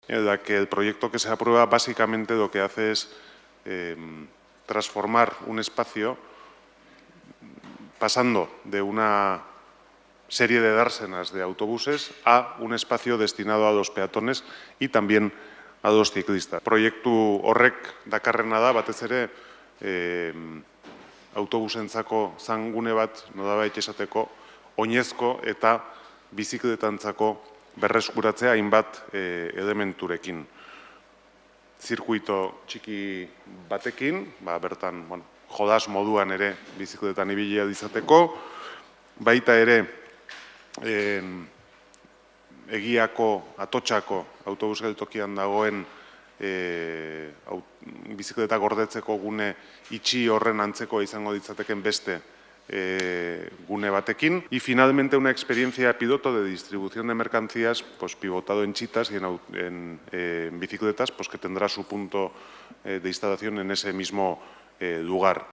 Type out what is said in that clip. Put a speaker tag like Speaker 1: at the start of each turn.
Speaker 1: en la que el proyecto que se aprueba básicamente lo que hace es transformar un espacio pasando de una serie de dársenas de autobuses a un espacio destinado a los peatones y también a los ciclistas. Proiektu horrek dakarrena da batez ere autobusentzako zangune bat nolabait esateko oinezko eta bizikletantzako berreskuratzea hainbat elementurekin. Zirkuito txiki batekin, bertan jodas moduan ere bizikletan ibili ahal izateko, baita ere Egiako, Atotxako autobus geltokian dagoen bizikleta gordetzeko gune itxi horren antzeko izango ditzateken beste gune batekin. Y finalmente una experiencia piloto de distribución de mercancías pivotado en chitas y en bicicletas que tendrá su punto de instalación en ese mismo lugar.